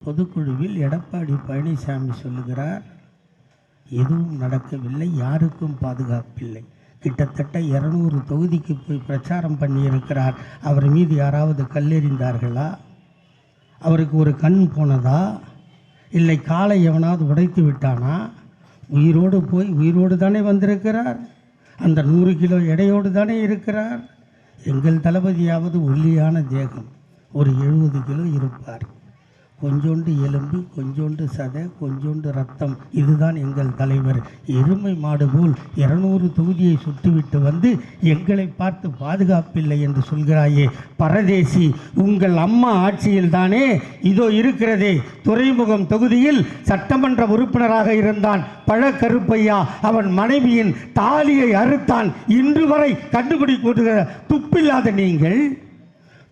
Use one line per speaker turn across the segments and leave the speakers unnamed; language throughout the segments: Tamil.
பொதுக்குழுவில் எடப்பாடி பழனிசாமி சொல்லுகிறார், எதுவும் நடக்கவில்லை, யாருக்கும் பாதுகாப்பில்லை. கிட்டத்தட்ட 200 தொகுதிக்கு போய் பிரச்சாரம் பண்ணியிருக்கிறார். அவர் மீது யாராவது கல்லெறிந்தார்களா? அவருக்கு ஒரு கண் போனதா? இல்லை காலை எவனாவது உடைத்து விட்டானா? உயிரோடு போய் உயிரோடு தானே வந்திருக்கிறார். அந்த 100 கிலோ எடையோடு தானே இருக்கிறார். எங்கள் தளபதியாவது ஒல்லியான தேகம், ஒரு 70 கிலோ இருப்பார். கொஞ்சோண்டு எலும்பு, கொஞ்சோண்டு சதை, கொஞ்சோண்டு ரத்தம். இதுதான் எங்கள் தலைவர். எருமை மாடு போல் 200 தொகுதியை சுட்டுவிட்டு வந்து எங்களை பார்த்து பாதுகாப்பில்லை என்று சொல்கிறாயே பரதேசி. உங்கள் அம்மா ஆட்சியில் தானே இதோ இருக்கிறதே, துறைமுகம் தொகுதியில் சட்டமன்ற உறுப்பினராக இருந்தான் பழக்கருப்பையா. அவன் மனைவியின் தாலியை அறுத்தான். இன்று வரை கண்டுபிடிக்கிற துப்பில்லாத நீங்கள்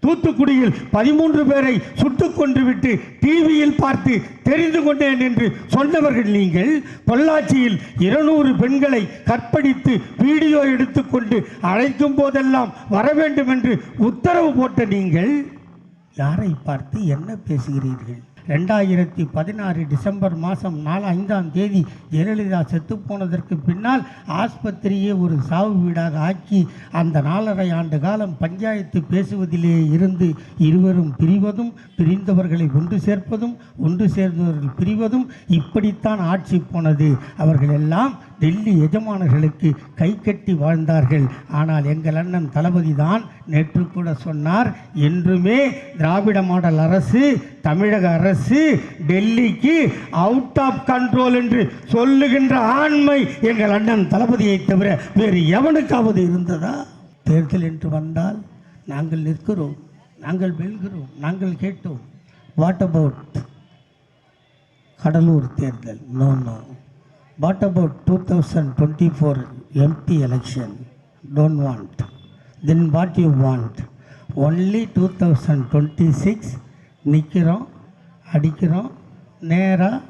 தூத்துக்குடியில் 13 பேரை சுட்டுக் கொன்று விட்டு டிவியில் பார்த்து தெரிந்து கொண்டேன் என்று சொன்னவர்கள் நீங்கள். பொள்ளாச்சியில் 200 பெண்களை கற்பழித்து வீடியோ எடுத்துக்கொண்டு அழைக்கும் போதெல்லாம் வர வேண்டும் என்று உத்தரவு போட்ட நீங்கள் யாரை பார்த்து என்ன பேசுகிறீர்கள்? 2016 டிசம்பர் மாதம் 5ஆம் தேதி ஜெயலலிதா செத்துப்போனதற்கு பின்னால் ஆஸ்பத்திரியே ஒரு சாவு வீடாக ஆக்கி அந்த 4½ ஆண்டு காலம் பஞ்சாயத்து பேசுவதிலே இருந்து இருவரும் பிரிவதும், பிரிந்தவர்களை ஒன்று சேர்ப்பதும், ஒன்று சேர்ந்தவர்கள் பிரிவதும், இப்படித்தான் ஆட்சி போனது. அவர்கள் எல்லாம் டெல்லி எஜமானர்களுக்கு கை கட்டி வாழ்ந்தார்கள். ஆனால் எங்கள் அண்ணன் தளபதி தான் நேற்று கூட சொன்னார், என்றுமே திராவிட மாடல் அரசு, தமிழக அரசு டெல்லிக்கு அவுட் ஆஃப் கண்ட்ரோல் என்று சொல்லுகின்ற ஆண்மை எங்கள் அண்ணன் தளபதியை தவிர வேறு எவனுக்காவது இருந்ததா? தேர்தல் என்று வந்தால் நாங்கள் நிற்கிறோம், நாங்கள் வெல்கிறோம், நாங்கள் கேட்டோம். வாட் அபவுட் கடலூர் தேர்தல்? No no. What about 2024 MP election? Don't want. Then what you want? Only 2026 நிற்கிறோம், அடிக்கிறோம், நேராக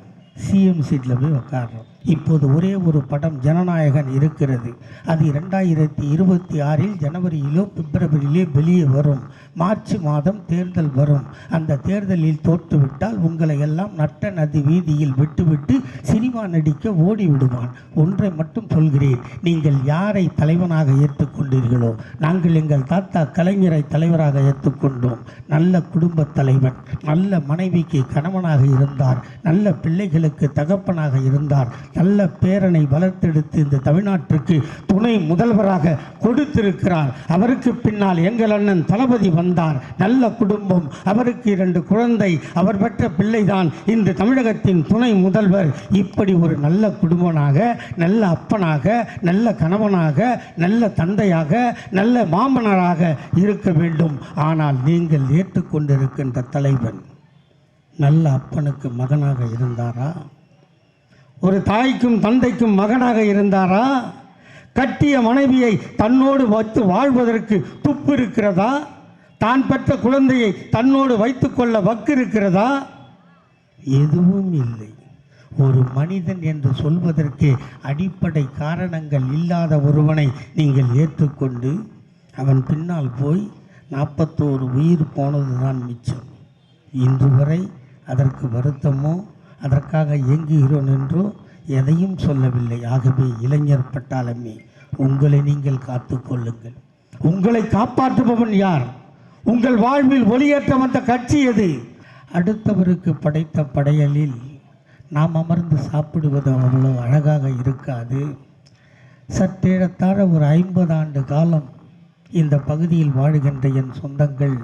சிஎம் சீட்டில் போய் உட்காடுறோம். இப்போது ஒரே ஒரு படம் ஜனநாயகன் இருக்கிறது. அது 2026 ஜனவரியிலோ பிப்ரவரியிலே வெளியே வரும். மார்ச் மாதம் தேர்தல் வரும். அந்த தேர்தலில் தோற்றுவிட்டால் உங்களை எல்லாம் நட்ட நதி வீதியில் விட்டுவிட்டு சினிமா நடிக்க ஓடி விடுவான். ஒன்றை மட்டும் சொல்கிறேன், நீங்கள் யாரை தலைவனாக ஏற்றுக்கொண்டீர்களோ, நாங்கள் எங்கள் தாத்தா கலைஞரை தலைவராக ஏற்றுக்கொண்டோம். நல்ல குடும்ப தலைவன், நல்ல மனைவிக்கு கணவனாக இருந்தார், நல்ல பிள்ளைகளுக்கு தகப்பனாக இருந்தார், நல்ல பேரனை வளர்த்தெடுத்து இந்த தமிழ்நாட்டிற்கு துணை முதல்வராக கொடுத்திருக்கிறார். அவருக்கு பின்னால் எங்கள் அண்ணன் தளபதி வந்தார். நல்ல குடும்பம், அவருக்கு 2 குழந்தை, அவர் பெற்ற பிள்ளைதான் இந்த தமிழகத்தின் துணை முதல்வர். இப்படி ஒரு நல்ல குடும்பனாக, நல்ல அப்பனாக, நல்ல கணவனாக, நல்ல தந்தையாக, நல்ல மாமனராக இருக்க வேண்டும். ஆனால் நீங்கள் ஏற்றுக்கொண்டிருக்கின்ற தலைவன் நல்ல அப்பனுக்கு மகனாக இருந்தாரா? ஒரு தாய்க்கும் தந்தைக்கும் மகனாக இருந்தாரா? கட்டிய மனைவியை தன்னோடு வைத்து வாழ்வதற்கு துப்பு இருக்கிறதா? தான் பெற்ற குழந்தையை தன்னோடு வைத்துக்கொள்ள வக்கு இருக்கிறதா? எதுவும் இல்லை. ஒரு மனிதன் என்று சொல்வதற்கு அடிப்படை காரணங்கள் இல்லாத ஒருவனை நீங்கள் ஏற்றுக்கொண்டு அவன் பின்னால் போய் 41 உயிர் போனதுதான் மிச்சம். இன்று வரை அதற்கு வருத்தமோ அதற்காக இயங்குகிறோன் என்றோ எதையும் சொல்லவில்லை. ஆகவே இளைஞர் பட்டாளமே, உங்களை நீங்கள் காத்து கொள்ளுங்கள். உங்களை காப்பாற்றுபவன் யார்? உங்கள் வாழ்வில் ஒளியேற்ற வந்த கட்சி எது? அடுத்தவருக்கு படைத்த படையலில் நாம் அமர்ந்து சாப்பிடுவது அவ்வளோ அழகாக இருக்காது. சற்றேறத்தாழ ஒரு 50 ஆண்டு காலம் இந்த பகுதியில் வாழ்கின்ற என் சொந்தங்கள்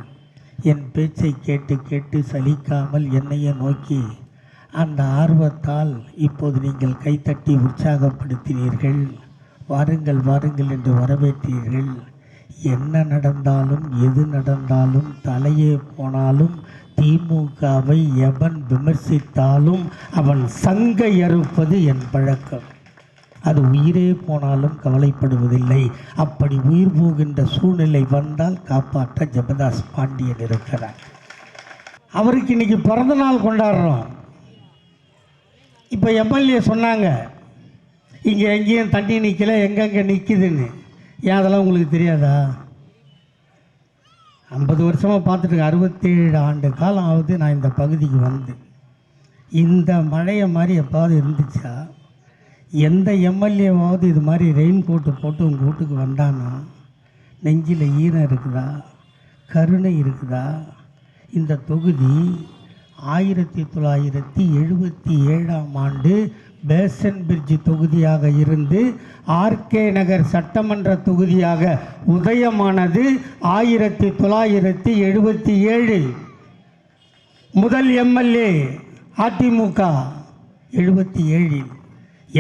என் பேச்சை கேட்டு கேட்டு சலிக்காமல் என்னையே நோக்கி அந்த ஆர்வத்தால் இப்போது நீங்கள் கைத்தட்டி உற்சாகப்படுத்தினீர்கள். வாருங்கள் வாருங்கள் என்று வரவேற்றீர்கள். என்ன நடந்தாலும் எது நடந்தாலும் தலையே போனாலும் திமுகவை எவன் விமர்சித்தாலும் அவன் சங்கை அறுப்பது என் பழக்கம். அது உயிரே போனாலும் கவலைப்படுவதில்லை. அப்படி உயிர் போகின்ற சூழ்நிலை வந்தால் காப்பாற்ற ஜெபதாஸ் பாண்டியன் இருக்கிறார். அவருக்கு இன்னைக்கு பிறந்த நாள் கொண்டாடுறோம். இப்போ எம்எல்ஏ சொன்னாங்க, இங்கே எங்கேயும் தண்ணி நிற்கல, எங்கெங்கே நிற்கிதுன்னு. ஏன் அதெல்லாம் உங்களுக்கு தெரியாதா? 50 வருஷமாக பார்த்துட்டு 67 ஆண்டு காலம் ஆகுது நான் இந்த பகுதிக்கு வந்து. இந்த மழையை மாதிரி எப்பாவது இருந்துச்சா? எந்த எம்எல்ஏவாவது இது மாதிரி ரெயின் கோட்டு போட்டு உங்கள் வீட்டுக்கு வந்தானா? நெஞ்சில் ஈரம் இருக்குதா? கருணை இருக்குதா? இந்த தொகுதி 1977ஆம் ஆண்டு பேசன் பிரிட்ஜ் தொகுதியாக இருந்து ஆர்கே நகர் சட்டமன்ற தொகுதியாக உதயமானது 1977. முதல் எம்எல்ஏ அதிமுக 77,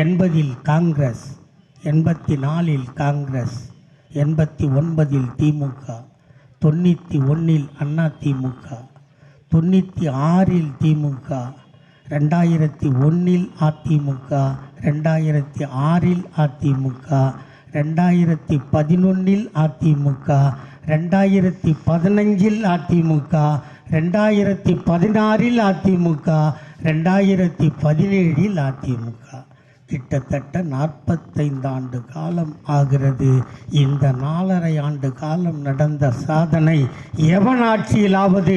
80இல் காங்கிரஸ், 84இல் காங்கிரஸ், 89இல் திமுக, 91இல் அதிமுக, 96இல் திமுக, 2001இல் அதிமுக, 2006இல் அதிமுக, 2011இல் அதிமுக, 2015இல் அதிமுக, 2016இல் அதிமுக, 2017இல் அதிமுக. கிட்டத்தட்ட 45 ஆண்டு காலம் ஆகிறது. இந்த 4.5 ஆண்டு காலம் நடந்த சாதனை எவனாட்சியிலாவது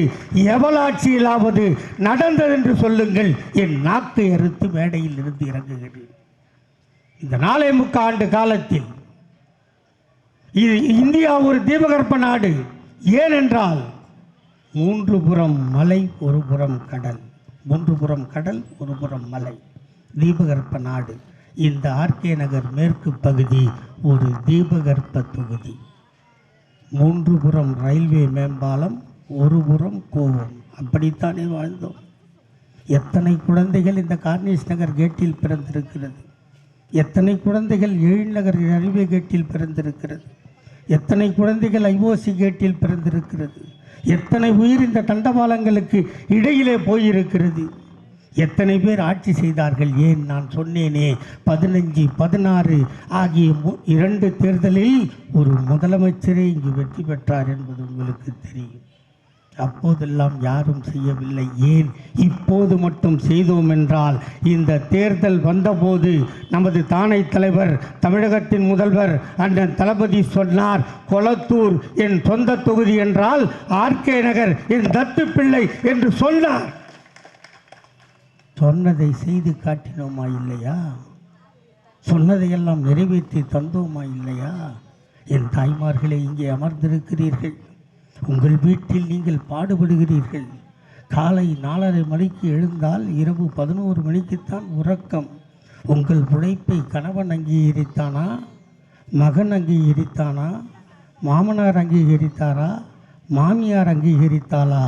எவளாட்சியிலாவது நடந்தது என்று சொல்லுங்கள். என் நாக்கு அறுத்து மேடையில் இருந்து இறங்குகிறேன். இந்த 4.25 ஆண்டு காலத்தில் இது இந்தியா ஒரு தீபகற்ப நாடு. ஏனென்றால் 3 புறம் மலை, ஒரு புறம் கடல். 3 புறம் கடல், ஒரு புறம் மலை, தீபகற்ப நாடு. இந்த ஆர்கே நகர் மேற்கு பகுதி ஒரு தீபகற்ப தொகுதி. 3 புறம் ரயில்வே மேம்பாலம், ஒரு புறம் கோவம். அப்படித்தானே வாழ்ந்தோம். எத்தனை குழந்தைகள் இந்த கார்னிஷ் நகர் கேட்டில் பிறந்திருக்கிறது. எத்தனை குழந்தைகள் எழில்நகர் ரயில்வே கேட்டில் பிறந்திருக்கிறது. எத்தனை குழந்தைகள் ஐஓசி கேட்டில் பிறந்திருக்கிறது. எத்தனை உயிர் இந்த தண்டவாளங்களுக்கு இடையிலே போயிருக்கிறது. எத்தனை பேர் ஆட்சி செய்தார்கள். ஏன், நான் சொன்னேனே, 15, 16 ஆகிய 2 தேர்தலில் ஒரு முதலமைச்சரே இங்கு வெற்றி பெற்றார் என்பது உங்களுக்கு தெரியும். அப்போதெல்லாம் யாரும் செய்யவில்லை. ஏன் இப்போது மட்டும் செய்தோம் என்றால், இந்த தேர்தல் வந்தபோது நமது தானை தலைவர், தமிழகத்தின் முதல்வர் அண்ணன் தளபதி சொன்னார், கொளத்தூர் என் சொந்த தொகுதி என்றால் ஆர்கே நகர் என் தத்து பிள்ளை என்று சொன்னார். சொன்னதை செய்து காட்டினோமா இல்லையா? சொன்னதையெல்லாம் நிறைவேற்றி தந்தோமா இல்லையா? என் தாய்மார்களே, இங்கே அமர்ந்திருக்கிறீர்கள். உங்கள் வீட்டில் நீங்கள் பாடுபடுகிறீர்கள். காலை 4:30 மணிக்கு எழுந்தால் இரவு 11 மணிக்குத்தான் உறக்கம். உங்கள் உழைப்பை கணவன் அங்கீகரித்தானா? மகன் அங்கீகரித்தானா? மாமனார் அங்கீகரித்தாரா? மாமியார் அங்கீகரித்தாளா?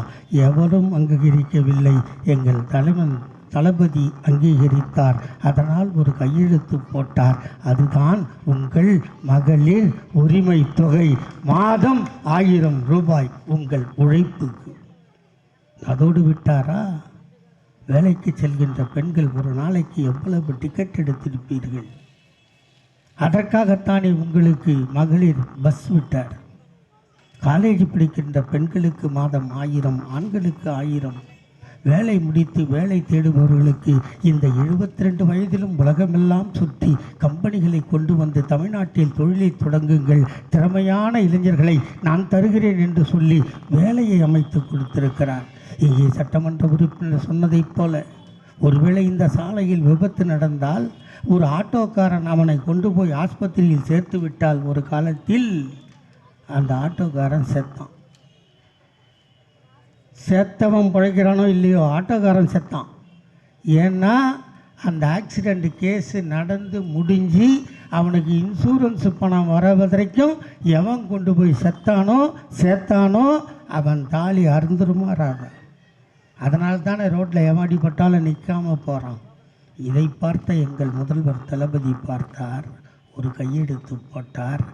எவரும் அங்கீகரிக்கவில்லை. எங்கள் தலைவன் தளபதி அங்கீகரித்தார். அதனால் ஒரு கையெழுத்து போட்டார். அதுதான் உங்கள் மகளிர் உரிமை தொகை. மாதம் 1000 ரூபாய் உங்கள் உழைப்புக்கு. அதோடு விட்டாரா? வேலைக்கு செல்கின்ற பெண்கள் ஒரு நாளைக்கு எவ்வளவு டிக்கெட் எடுத்திருப்பீர்கள்? அதற்காகத்தானே உங்களுக்கு மகளிர் பஸ் விட்டார். காலேஜ் படிக்கின்ற பெண்களுக்கு மாதம் 1000, ஆண்களுக்கு 1000. வேலை முடித்து வேலை தேடுபவர்களுக்கு இந்த 72 வயதிலும் உலகமெல்லாம் சுற்றி கம்பெனிகளை கொண்டு வந்து தமிழ்நாட்டில் தொழிலை தொடங்குங்கள், திறமையான இளைஞர்களை நான் தருகிறேன் என்று சொல்லி வேலையை அமைத்து கொடுத்திருக்கிறார். இங்கே சட்டமன்ற உறுப்பினர் சொன்னதைப் போல, ஒருவேளை இந்த சாலையில் விபத்து நடந்தால் ஒரு ஆட்டோக்காரன் அவனை கொண்டு போய் ஆஸ்பத்திரியில் சேர்த்து விட்டால், ஒரு காலத்தில் அந்த ஆட்டோக்காரன் செத்தான். செத்தவன் பிழைக்கிறானோ இல்லையோ, ஆட்டோக்காரன் செத்தான். ஏன்னா அந்த ஆக்சிடெண்ட் கேஸு நடந்து முடிஞ்சு அவனுக்கு இன்சூரன்ஸ் பணம் வர வரைக்கும் எவன் கொண்டு போய் சேர்த்தானோ அவன் தாலி அருந்துருமாறாங்க. அதனால தானே ரோட்டில் எவாடிப்பட்டாலும் நிற்காமல் போகிறான். இதை பார்த்த எங்கள் முதல்வர் தளபதி பார்த்தார், ஒரு கையெழுத்து போட்டார்.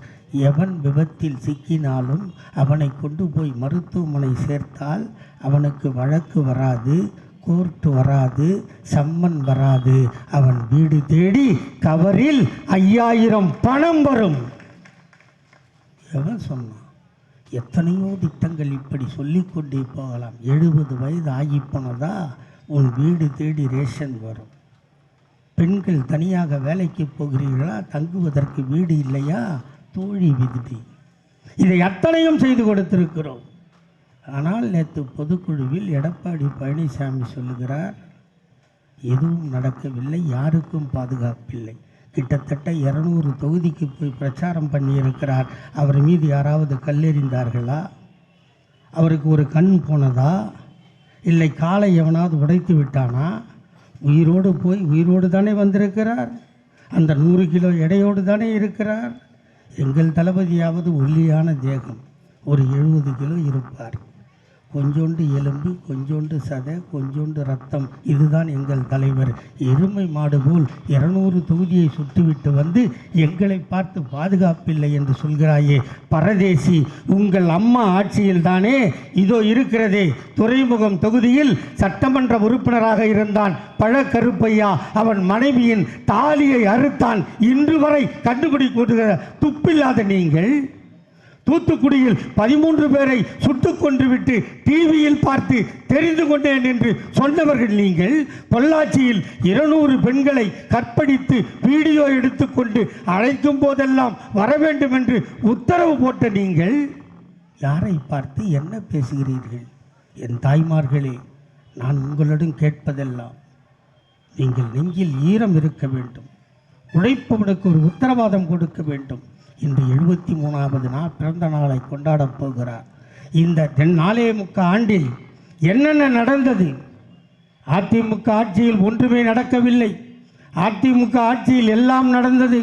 எவன் விபத்தில் சிக்கினாலும் அவனை கொண்டு போய் மருத்துவமனை சேர்த்தால் அவனுக்கு வழக்கு வராது, கோர்ட்டு வராது, சம்மன் வராது. அவன் வீடு தேடி கவரில் 5000 பணம் வரும். எவன் சொன்னான்? எத்தனையோ திட்டங்கள் இப்படி சொல்லிக்கொண்டே போகலாம். 70 வயது ஆகி போனதா உன் வீடு தேடி ரேஷன் வரும். பெண்கள் தனியாக வேலைக்கு போகிறீர்களா? தங்குவதற்கு வீடு இல்லையா? தோழி விடுதி. இதை அத்தனையும் செய்து கொடுத்திருக்கிறோம். ஆனால் நேற்று பொதுக்குழுவில் எடப்பாடி பழனிசாமி சொல்லுகிறார், எதுவும் நடக்கவில்லை, யாருக்கும் பாதுகாப்பில்லை. கிட்டத்தட்ட 200 தொகுதிக்கு போய் பிரச்சாரம் பண்ணியிருக்கிறார். அவர் மீது யாராவது கல்லெறிந்தார்களா? அவருக்கு ஒரு கண் போனதா? இல்லை காலை எவனாவது உடைத்து விட்டானா? உயிரோடு போய் உயிரோடு தானே வந்திருக்கிறார். அந்த 100 கிலோ எடையோடு தானே இருக்கிறார். எங்கள் தளபதியாவது ஒல்லியான தேகம், ஒரு 70 கிலோ இருப்பார். கொஞ்சோண்டு எலும்பு, கொஞ்சோண்டு சதை, கொஞ்சோண்டு ரத்தம். இதுதான் எங்கள் தலைவர். எருமை மாடு போல் 200 தொகுதியை சுட்டுவிட்டு வந்து எங்களை பார்த்து பாதுகாப்பில்லை என்று சொல்கிறாயே பரதேசி. உங்கள் அம்மா ஆட்சியில் தானே இதோ இருக்கிறதே, துறைமுகம் தொகுதியில் சட்டமன்ற உறுப்பினராக இருந்தான் பழக்கருப்பையா. அவன் மனைவியின் தாலியை அறுத்தான். இன்று வரை கண்டுபிடிக்க துப்பில்லாத நீங்கள் தூத்துக்குடியில் 13 பேரை சுட்டுக் கொன்று விட்டு டிவியில் பார்த்து தெரிந்து கொண்டேன் என்று சொன்னவர்கள் நீங்கள். பொள்ளாச்சியில் 200 பெண்களை கற்பழித்து வீடியோ எடுத்துக்கொண்டு அழைக்கும் போதெல்லாம் வர வேண்டும் என்று உத்தரவு போட்ட நீங்கள் யாரை பார்த்து என்ன பேசுகிறீர்கள்? என் தாய்மார்களே, நான் உங்களிடம் கேட்பதெல்லாம், நீங்கள் நெஞ்சில் ஈரம் இருக்க வேண்டும், உழைப்பவனுக்கு ஒரு உத்தரவாதம் கொடுக்க வேண்டும். இன்று 73வது பிறந்த நாளை கொண்டாடப் போகிறார். இந்த 4.25 ஆண்டில் என்னென்ன நடந்தது? அதிமுக ஆட்சியில் ஒன்றுமே நடக்கவில்லை. அதிமுக ஆட்சியில் எல்லாம் நடந்தது.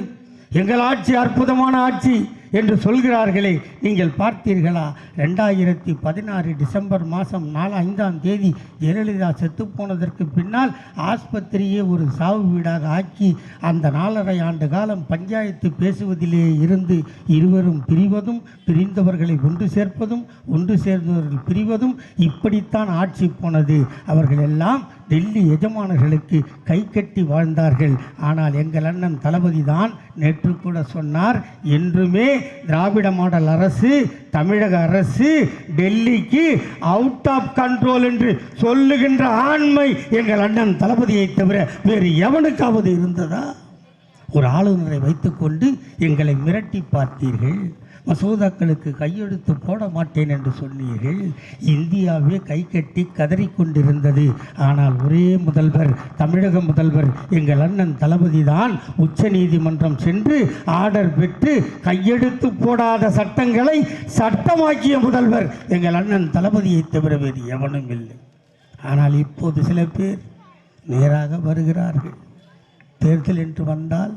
எங்கள் ஆட்சி அற்புதமான ஆட்சி என்று சொல்கிறார்களே, நீங்கள் பார்த்தீர்களா? 2016 டிசம்பர் மாதம் 5ஆம் தேதி ஜெயலலிதா செத்து போனதற்கு பின்னால் ஆஸ்பத்திரியே ஒரு சாவு வீடாக ஆக்கி அந்த 4.5 ஆண்டு காலம் பஞ்சாயத்து பேசுவதிலே இருந்து இருவரும் பிரிவதும், பிரிந்தவர்களை ஒன்று சேர்ப்பதும், ஒன்று சேர்ந்தவர்கள் பிரிவதும், இப்படித்தான் ஆட்சி போனது. அவர்கள் எல்லாம் டெல்லி எஜமானர்களுக்கு கை கட்டி வாழ்ந்தார்கள். ஆனால் எங்கள் அண்ணன் தளபதி தான் நேற்று கூட சொன்னார், என்றுமே திராவிட மாடல் அரசு, தமிழக அரசு டெல்லிக்கு அவுட் ஆஃப் கண்ட்ரோல் என்று சொல்லுகின்ற ஆண்மை எங்கள் அண்ணன் தளபதியை தவிர வேறு எவனுக்காவது இருந்ததா? ஒரு ஆளுநரை வைத்துக்கொண்டு எங்களை மிரட்டி பார்த்தீர்கள். மசோதாக்களுக்கு கையெழுத்து போட மாட்டேன் என்று சொன்னீர்கள். இந்தியாவே கை கட்டி கதறிக்கொண்டிருந்தது. ஆனால் ஒரே முதல்வர், தமிழக முதல்வர் எங்கள் அண்ணன் தளபதி தான் உச்ச நீதிமன்றம் சென்று ஆர்டர் பெற்று கையெழுத்து போடாத சட்டங்களை சட்டமாக்கிய முதல்வர் எங்கள் அண்ணன் தளபதியை தவிர வேறு எவனும் இல்லை. ஆனால் இப்போது சில பேர் நேராக வருகிறார்கள். தேர்தல் என்று வந்தால்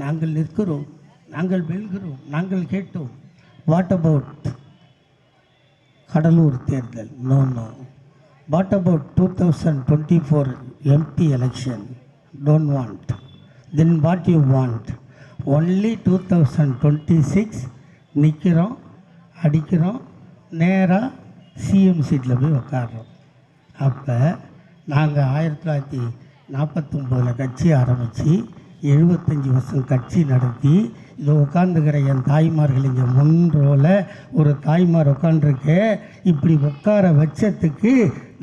நாங்கள் நிற்கிறோம், நாங்கள் வெல்கிறோம், நாங்கள் கேட்டோம். வாட் அபவுட் கடலூர் தேர்தல்? No no. What about 2024 MP election? Don't want. Then what you want? Only 2026 நிற்கிறோம், அடிக்கிறோம், நேராக சிஎம் சீட்டில் போய் உட்காடுறோம். அப்போ நாங்கள் 1949 கட்சி ஆரம்பித்து 75 வருஷம் கட்சி நடத்தி இதை உட்காந்துக்கிற என் தாய்மார்கள் இங்கே முன்ரோவில் ஒரு தாய்மார் உட்காந்துருக்க, இப்படி உட்கார வச்சத்துக்கு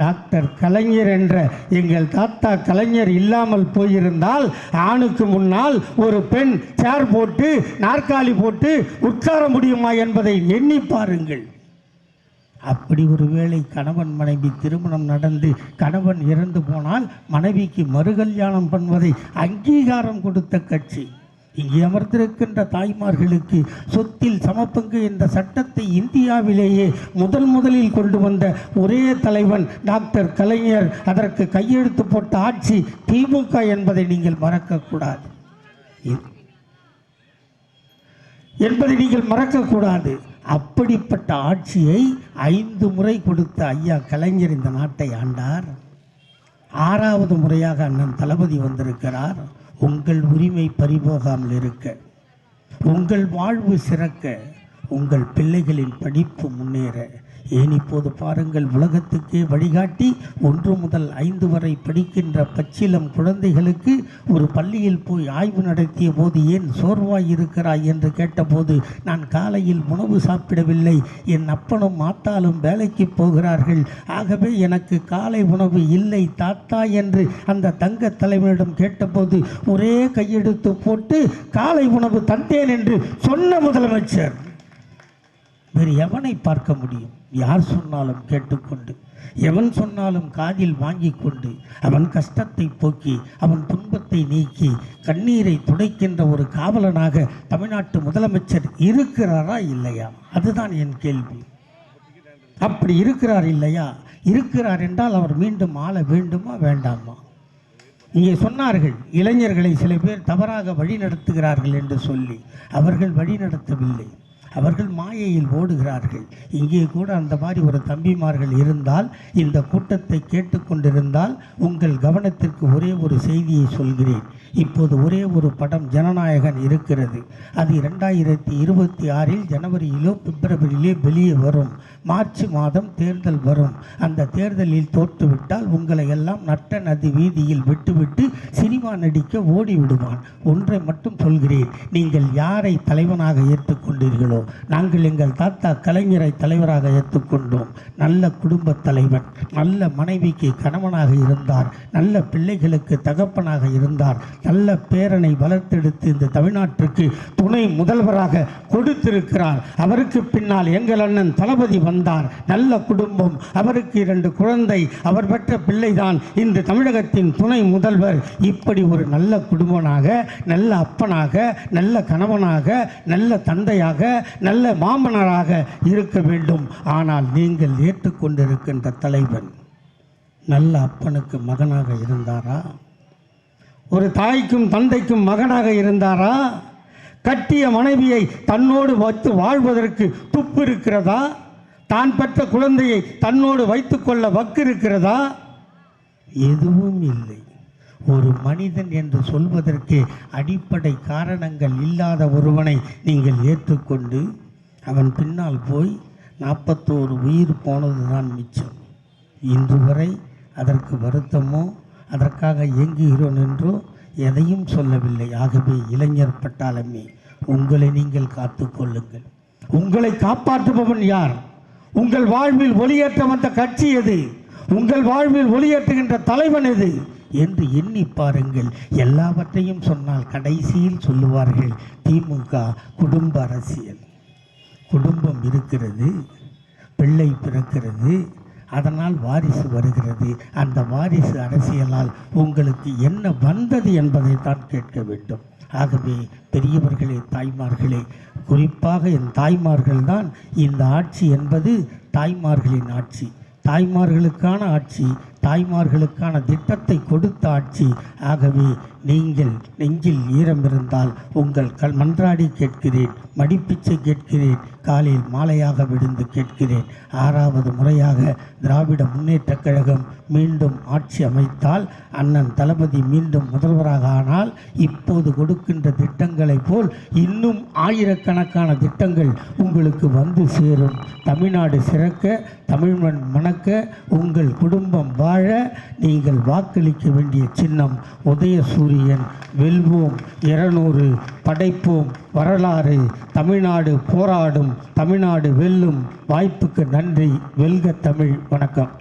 டாக்டர் கலைஞர் என்ற எங்கள் தாத்தா கலைஞர் இல்லாமல் போயிருந்தால் ஆணுக்கு முன்னால் ஒரு பெண் சேர் போட்டு நாற்காலி போட்டு உட்கார முடியுமா என்பதை எண்ணி பாருங்கள். அப்படி ஒரு வேளை கணவன் மனைவி திருமணம் நடந்து கணவன் இறந்து போனால் மனைவிக்கு மறுகல்யாணம் பண்ணுவதை அங்கீகாரம் கொடுத்த கட்சி. இங்கே அமர்ந்திருக்கின்ற தாய்மார்களுக்கு சொத்தில் சமப்பங்கு என்ற சட்டத்தை இந்தியாவிலேயே முதலில் கொண்டு வந்த ஒரே தலைவன் டாக்டர் கலைஞர். அதற்கு கையெழுத்து போட்ட ஆட்சி திமுக என்பதை நீங்கள் மறக்கக்கூடாது அப்படிப்பட்ட ஆட்சியை 5 முறை கொடுத்த ஐயா கலைஞர் இந்த நாட்டை ஆண்டார். 6வது முறையாக அண்ணன் தளபதி வந்திருக்கிறார். உங்கள் உரிமை பறிபோகாமல் இருக்க, உங்கள் வாழ்வு சிறக்க, உங்கள் பிள்ளைகளின் படிப்பு முன்னேற, ஏன் இப்போது பாருங்கள், உலகத்துக்கே வழிகாட்டி 1 முதல் 5 வரை படிக்கின்ற பச்சிலம் குழந்தைகளுக்கு ஒரு பள்ளியில் போய் ஆய்வு நடத்திய போது ஏன் சோர்வாய் இருக்கிறாய் என்று கேட்டபோது, நான் காலையில் உணவு சாப்பிடவில்லை, என் அப்பனும் மாத்தாலும் வேலைக்கு போகிறார்கள், ஆகவே எனக்கு காலை உணவு இல்லை தாத்தா என்று அந்த தங்க தலைவனிடம் கேட்டபோது ஒரே கையெழுத்து போட்டு காலை உணவு தந்தேன் என்று சொன்ன முதலமைச்சர் வேறு எவனை பார்க்க முடியும்? யார் சொன்னாலும் கேட்டுக்கொண்டு எவன் சொன்னாலும் காதில் வாங்கி கொண்டு அவன் கஷ்டத்தை போக்கி அவன் துன்பத்தை நீக்கி கண்ணீரை துடைக்கின்ற ஒரு காவலனாக தமிழ்நாட்டு முதலமைச்சர் இருக்கிறாரா இல்லையா? அதுதான் என் கேள்வி. அப்படி இருக்கிறார் இல்லையா? இருக்கிறார் என்றால் அவர் மீண்டும் ஆள வேண்டுமா வேண்டாமா? இங்கே சொன்னார்கள், இளைஞர்களை சில பேர் தவறாக வழி நடத்துகிறார்கள் என்று சொல்லி. அவர்கள் வழி நடத்தவில்லை, அவர்கள் மாயையில் ஓடுகிறார்கள். இங்கே கூட அந்த மாதிரி ஒரு தம்பிமார்கள் இருந்தால், இந்த கூட்டத்தை கேட்டுக்கொண்டிருந்தால் உங்கள் கவனத்திற்கு ஒரே ஒரு செய்தியை சொல்கிறேன். இப்போது ஒரே ஒரு படம் ஜனநாயகன் இருக்கிறது. அது 2026 ஜனவரியிலோ பிப்ரவரியிலே வெளியே வரும். மார்ச் மாதம் தேர்தல் வரும். அந்த தேர்தலில் தோற்றுவிட்டால் உங்களை எல்லாம் நட்ட நதி வீதியில் விட்டுவிட்டு சினிமா நடிக்க ஓடிவிடுவான். ஒன்றை மட்டும் சொல்கிறேன், நீங்கள் யாரை தலைவனாக ஏற்றுக்கொண்டீர்களோ, நாங்கள் எங்கள் தாத்தா கலைஞரை தலைவராக ஏற்றுக்கொண்டோம். நல்ல குடும்ப தலைவன், நல்ல மனைவிக்கு கணவனாக இருந்தார், நல்ல பிள்ளைகளுக்கு தகப்பனாக இருந்தார், நல்ல பேரனை வளர்த்தெடுத்து இந்த தமிழ்நாட்டிற்கு துணை முதல்வராக கொடுத்திருக்கிறார். அவருக்கு பின்னால் எங்கள் அண்ணன் தளபதி வந்தார். நல்ல குடும்பம், அவருக்கு 2 குழந்தை, அவர் பெற்ற பிள்ளைதான் இந்த தமிழகத்தின் துணை முதல்வர். இப்படி ஒரு நல்ல குடும்பனாக, நல்ல அப்பனாக, நல்ல கணவனாக, நல்ல தந்தையாக, நல்ல மாமனராக இருக்க வேண்டும். ஆனால் நீங்கள் ஏற்றுக்கொண்டிருக்கின்ற தலைவன் நல்ல அப்பனுக்கு மகனாக இருந்தாரா? ஒரு தாய்க்கும் தந்தைக்கும் மகனாக இருந்தாரா? கட்டிய மனைவியை தன்னோடு வைத்து வாழ்வதற்கு துப்பு இருக்கிறதா? தான் பெற்ற குழந்தையை தன்னோடு வைத்துக்கொள்ள வக்கு இருக்கிறதா? எதுவும் இல்லை. ஒரு மனிதன் என்று சொல்வதற்கு அடிப்படை காரணங்கள் இல்லாத ஒருவனை நீங்கள் ஏற்றுக்கொண்டு அவன் பின்னால் போய் 41 உயிர் போனதுதான் மிச்சம். இன்று வரை அதற்கு வருத்தமோ அதற்காக இயங்குகிறோம் என்றோ எதையும் சொல்லவில்லை. ஆகவே இளைஞர் பட்டாளமே, உங்களை நீங்கள் காத்து கொள்ளுங்கள். உங்களை காப்பாற்றுபவன் யார்? உங்கள் வாழ்வில் ஒளியேற்ற வந்த கட்சி எது? உங்கள் வாழ்வில் ஒளியேற்றுகின்ற தலைவன் எது என்று எண்ணி பாருங்கள். எல்லாவற்றையும் சொன்னால் கடைசியில் சொல்லுவார்கள், திமுக குடும்ப அரசியல். குடும்பம் இருக்கிறது, பிள்ளை பிறக்கிறது, அதனால் வாரிசு வருகிறது. அந்த வாரிசு அரசியலால் உங்களுக்கு என்ன வந்தது என்பதை தான் கேட்க வேண்டும். ஆகவே பெரியவர்களே, தாய்மார்களே, குறிப்பாக என் தாய்மார்கள் தான் இந்த ஆட்சி என்பது தாய்மார்களின் ஆட்சி, தாய்மார்களுக்கான ஆட்சி, தாய்மார்களுக்கான திட்டத்தை கொடுத்த ஆட்சி. ஆகவே நீங்கள் நெஞ்சில் ஈரம் இருந்தால் உங்கள் மன்றாடி கேட்கிறேன், மடிப்பிச்சை கேட்கிறேன், காலையில் மாலையாக விழுந்து கேட்கிறேன். 6வது முறையாக திராவிட முன்னேற்றக் கழகம் மீண்டும் ஆட்சி அமைத்தால், அண்ணன் தளபதி மீண்டும் முதல்வராக ஆனால், இப்போது கொடுக்கின்ற திட்டங்களைப் போல் இன்னும் ஆயிரக்கணக்கான திட்டங்கள் உங்களுக்கு வந்து சேரும். தமிழ்நாடு சிறக்க, தமிழ்மண் மணக்க, உங்கள் குடும்பம் வாழ நீங்கள் வாக்களிக்க வேண்டிய சின்னம் உதயசூரியன். வெல்வோம் 200, படைப்போம் வரலாறு. தமிழ்நாடு போராடும், தமிழ்நாடு வெல்லும். வாய்ப்புக்கு நன்றி. வெல்க தமிழ். வணக்கம்.